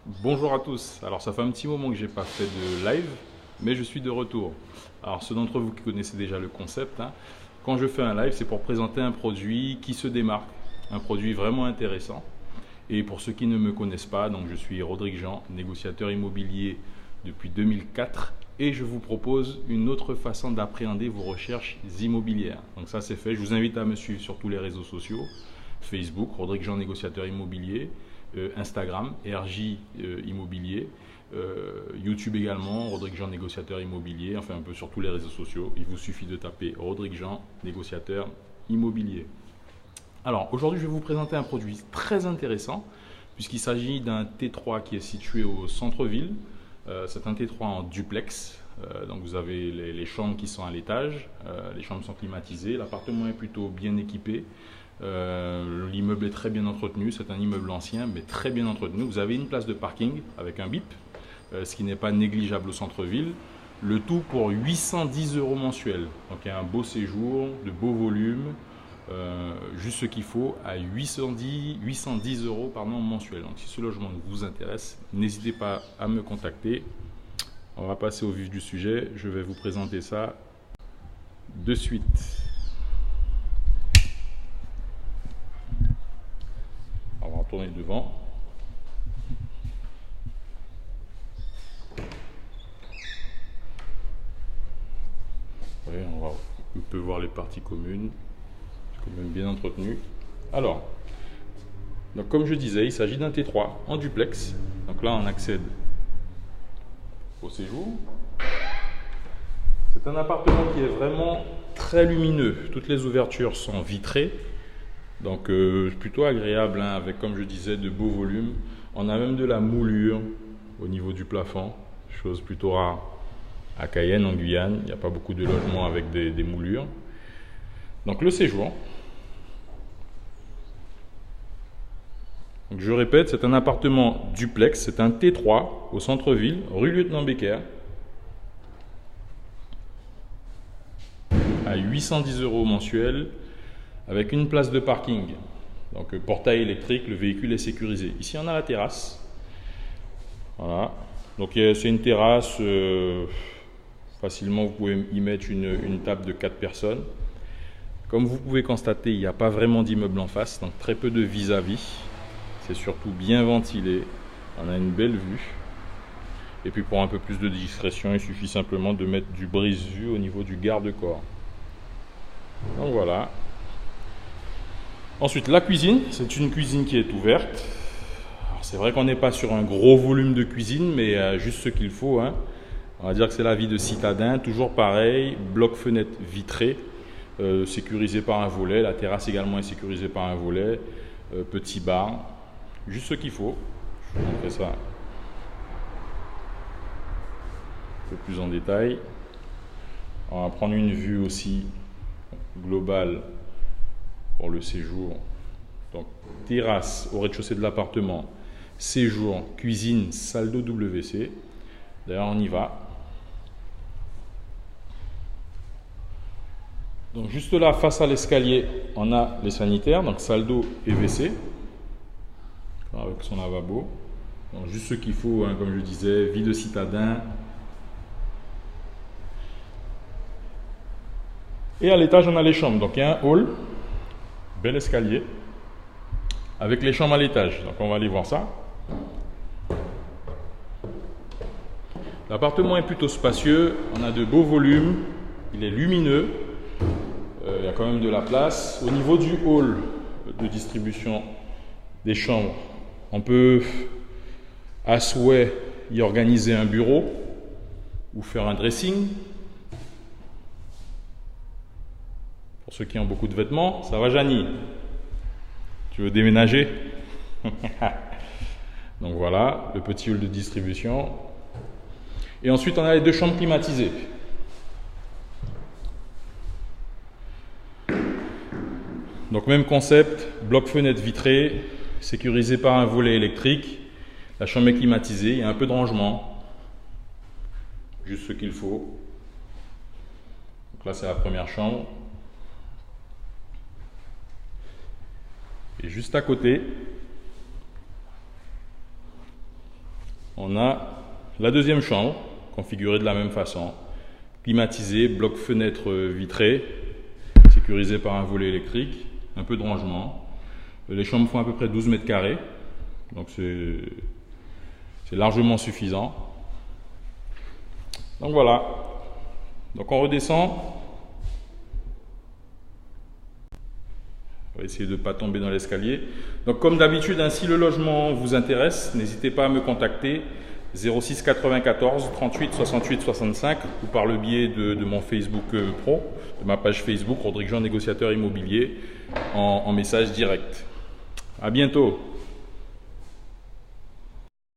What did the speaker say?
Bonjour à tous. Alors ça fait un petit moment que j'ai pas fait de live, mais je suis de retour. Alors ceux d'entre vous qui connaissez déjà le concept, quand je fais un live, c'est pour présenter un produit qui se démarque, un produit vraiment intéressant. Et pour ceux qui ne me connaissent pas, donc je suis Rodrigue Jean, négociateur immobilier depuis 2004, et je vous propose une autre façon d'appréhender vos recherches immobilières. Donc ça c'est fait. Je vous invite à me suivre sur tous les réseaux sociaux. Facebook, Rodrigue Jean, négociateur immobilier, Instagram, RJ Immobilier, YouTube également, Rodrigue Jean, négociateur immobilier, enfin un peu sur tous les réseaux sociaux. Il vous suffit de taper Rodrigue Jean, négociateur immobilier. Alors aujourd'hui, je vais vous présenter un produit très intéressant puisqu'il s'agit d'un T3 qui est situé au centre-ville. C'est un T3 en duplex. Donc vous avez les chambres qui sont à l'étage, les chambres sont climatisées, l'appartement est plutôt bien équipé. L'immeuble est très bien entretenu, c'est un immeuble ancien mais très bien entretenu. Vous avez une place de parking avec un bip, ce qui n'est pas négligeable au centre-ville. Le tout pour 810 € mensuels. Donc il y a un beau séjour, de beaux volumes, juste ce qu'il faut à 810 € mensuels. Donc si ce logement vous intéresse, n'hésitez pas à me contacter. On va passer au vif du sujet, je vais vous présenter ça de suite. On va retourner devant. Oui, on peut voir les parties communes, c'est quand même bien entretenu. Alors, donc comme je disais, il s'agit d'un T3 en duplex. Donc là, on accède au séjour. C'est un appartement qui est vraiment très lumineux. Toutes les ouvertures sont vitrées. Donc plutôt agréable, avec, comme je disais, de beaux volumes. On a même de la moulure au niveau du plafond, chose plutôt rare à Cayenne, en Guyane. Il n'y a pas beaucoup de logements avec des moulures. Donc le séjour. Donc, je répète, c'est un appartement duplex, c'est un T3 au centre-ville, rue Lieutenant-Becker, à 810 € mensuels, avec une place de parking. Donc portail électrique, le véhicule est sécurisé. Ici on a la terrasse. Voilà. Donc c'est une terrasse, facilement vous pouvez y mettre une table de 4 personnes. Comme vous pouvez constater, il n'y a pas vraiment d'immeuble en face, donc très peu de vis-à-vis. C'est surtout bien ventilé. On a une belle vue. Et puis pour un peu plus de discrétion, il suffit simplement de mettre du brise-vue au niveau du garde-corps. Donc voilà. Ensuite, la cuisine, c'est une cuisine qui est ouverte. C'est vrai qu'on n'est pas sur un gros volume de cuisine, mais juste ce qu'il faut. On va dire que c'est la vie de citadin, toujours pareil, bloc fenêtre vitré, sécurisé par un volet. La terrasse également est sécurisée par un volet, petit bar, juste ce qu'il faut. Je vous montrer ça un peu plus en détail. On va prendre une vue aussi globale pour le séjour. Donc terrasse au rez-de-chaussée de l'appartement, séjour, cuisine, salle de WC. D'ailleurs on y va. Donc juste là face à l'escalier, on a les sanitaires, donc salle d'eau et WC avec son lavabo. Donc juste ce qu'il faut, comme je disais, vie de citadin. Et à l'étage on a les chambres. Donc il y a un hall, bel escalier, avec les chambres à l'étage. Donc on va aller voir ça. L'appartement est plutôt spacieux, on a de beaux volumes, il est lumineux, il y a quand même de la place. Au niveau du hall de distribution des chambres, on peut à souhait y organiser un bureau ou faire un dressing. Pour ceux qui ont beaucoup de vêtements, ça va Janie? Tu veux déménager? Donc voilà, le petit hall de distribution. Et ensuite, on a les deux chambres climatisées. Donc même concept, bloc fenêtre vitré, sécurisé par un volet électrique. La chambre est climatisée, il y a un peu de rangement. Juste ce qu'il faut. Donc là, c'est la première chambre. Et juste à côté, On a la deuxième chambre, configurée de la même façon. Climatisée, bloc fenêtre vitré, sécurisé par un volet électrique, un peu de rangement. Les chambres font à peu près 12 mètres carrés, donc c'est largement suffisant. Donc voilà, donc on redescend. On va essayer de ne pas tomber dans l'escalier. Donc comme d'habitude, si le logement vous intéresse, n'hésitez pas à me contacter 06 94 38 68 65 ou par le biais de mon Facebook Pro, de ma page Facebook Rodrigue Jean, négociateur immobilier, en message direct. À bientôt.